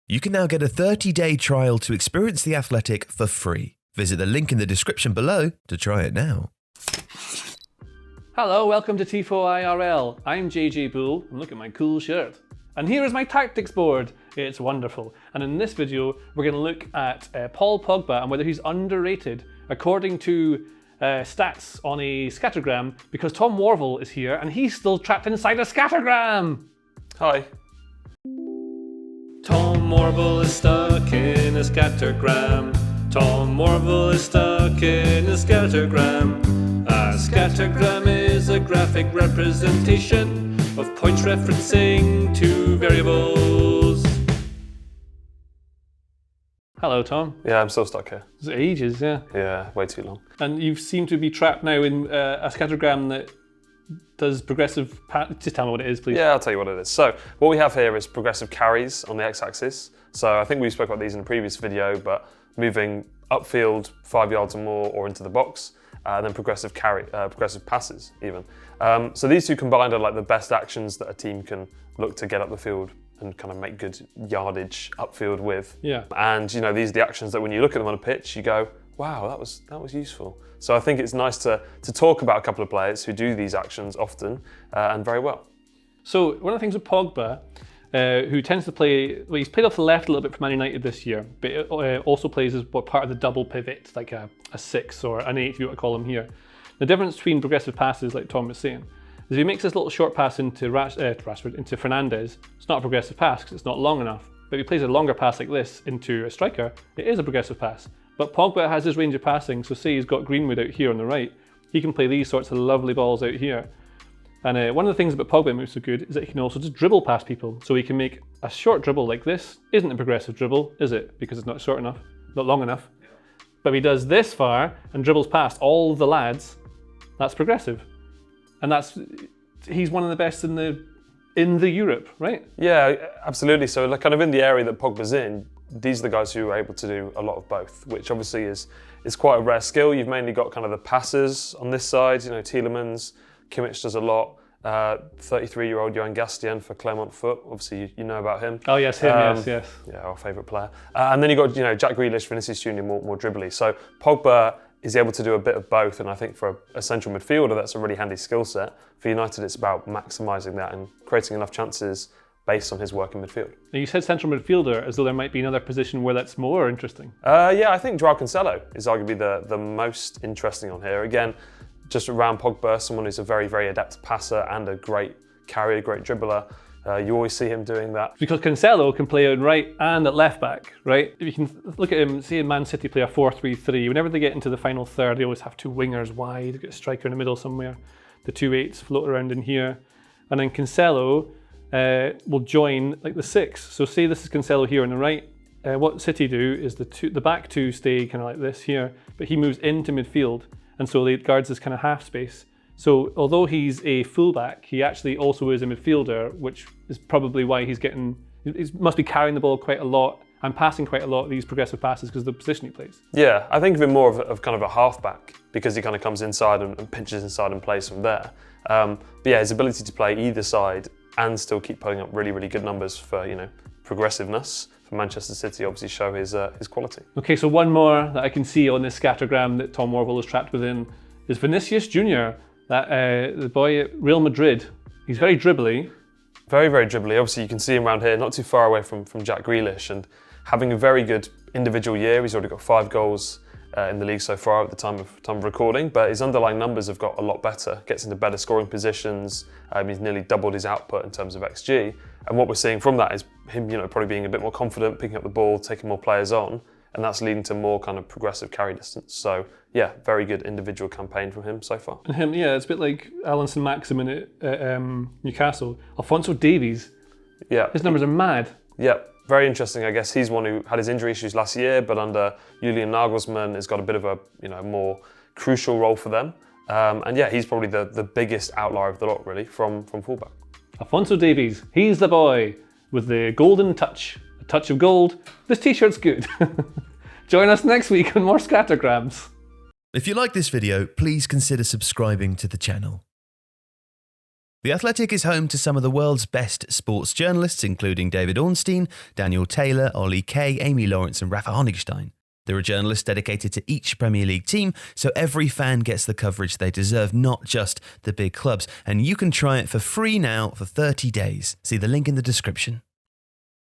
You can now get a 30-day trial to experience The Athletic for free. Visit the link in the description below to try it now. Hello, welcome to Tifo IRL. I'm JJ Bull, and look at my cool shirt. And here is my tactics board. It's wonderful. And in this video, we're going to look at Paul Pogba and whether he's underrated according to stats on a scattergram, because Tom Worville is here and he's still trapped inside a scattergram. Hi. Tom Worville is stuck in a scattergram. Tom Worville is stuck in a scattergram. A scattergram is a graphic representation of points referencing two variables. Hello, Tom. Yeah, I'm still stuck here. It's ages, yeah. Yeah, way too long. And you seem to be trapped now in a scattergram that does progressive... Just tell me what it is, please. Yeah, I'll tell you what it is. So what we have here is progressive carries on the x-axis. So I think we spoke about these in a previous video, but moving upfield 5 yards or more or into the box, and then progressive passes even. So these two combined are like the best actions that a team can look to get up the field and kind of make good yardage upfield with. Yeah. And you know, these are the actions that when you look at them on a pitch, you go, wow, that was useful. So I think it's nice to talk about a couple of players who do these actions often and very well. So one of the things with Pogba, who tends to play, well, he's played off the left a little bit for Man United this year, but also plays as part of the double pivot, like a 6 or an 8 if you want to call him here. The difference between progressive passes, like Tom was saying, is if he makes this little short pass into into Fernandes, it's not a progressive pass because it's not long enough. But if he plays a longer pass like this into a striker, it is a progressive pass. But Pogba has his range of passing, so say he's got Greenwood out here on the right, he can play these sorts of lovely balls out here. And one of the things about Pogba that makes so good is that he can also just dribble past people. So he can make a short dribble like this. Isn't a progressive dribble, is it? Because it's not short enough, not long enough. But if he does this far and dribbles past all the lads, that's progressive. And he's one of the best in the Europe, right? Yeah, absolutely. So like kind of in the area that Pogba's in, these are the guys who are able to do a lot of both, which obviously is quite a rare skill. You've mainly got kind of the passers on this side, you know, Tielemans, Kimmich does a lot. 33-year-old Johan Gastien for Clermont Foot. Obviously, you know about him. Oh yes, him. Yes. Yeah, our favourite player. And then you got Jack Grealish, Vinicius Junior, more dribbly. So Pogba is able to do a bit of both, and I think for a central midfielder, that's a really handy skill set. For United, it's about maximising that and creating enough chances based on his work in midfield. Now you said central midfielder, as though there might be another position where that's more interesting. Yeah, I think Joao Cancelo is arguably the most interesting on here. Again, just around Pogba, someone who's a very, very adept passer and a great carrier, great dribbler. You always see him doing that. Because Cancelo can play on right and at left back, right? If you can look at him, see Man City play a 4-3-3. Whenever they get into the final third, they always have two wingers wide, get a striker in the middle somewhere. The 2-8s float around in here. And then Cancelo will join like the 6. So say this is Cancelo here on the right. What City do is the back two stay kind of like this here, but he moves into midfield. And so he guards this kind of half space. So although he's a fullback, he actually also is a midfielder, which is probably why he must be carrying the ball quite a lot and passing quite a lot of these progressive passes because of the position he plays. Yeah, I think of him more of kind of a halfback because he kind of comes inside and pinches inside and plays from there. But yeah, his ability to play either side and still keep putting up really, really good numbers for, progressiveness for Manchester City obviously show his quality. Okay, so one more that I can see on this scattergram that Tom Worville is trapped within is Vinicius Junior, the boy at Real Madrid. He's very dribbly. Very, very dribbly. Obviously, you can see him around here, not too far away from Jack Grealish, and having a very good individual year. He's already got 5 goals in the league so far at the time of recording, but his underlying numbers have got a lot better. Gets into better scoring positions. He's nearly doubled his output in terms of XG, and what we're seeing from that is him, probably being a bit more confident, picking up the ball, taking more players on, and that's leading to more kind of progressive carry distance. So yeah, very good individual campaign from him so far. And him, yeah, it's a bit like Alan Saint-Maximin at Newcastle. Alphonso Davies, yeah, his numbers are mad. Yeah, very interesting. I guess he's one who had his injury issues last year, but under Julian Nagelsmann has got a bit of a more crucial role for them. And yeah, he's probably the biggest outlier of the lot really from fullback. Alphonso Davies, he's the boy with the golden touch. A touch of gold. This t-shirt's good. Join us next week on more scattergrams. If you like this video, please consider subscribing to the channel. The Athletic is home to some of the world's best sports journalists, including David Ornstein, Daniel Taylor, Ollie Kay, Amy Lawrence and Rafa Honigstein. There are journalists dedicated to each Premier League team, so every fan gets the coverage they deserve, not just the big clubs. And you can try it for free now for 30 days. See the link in the description.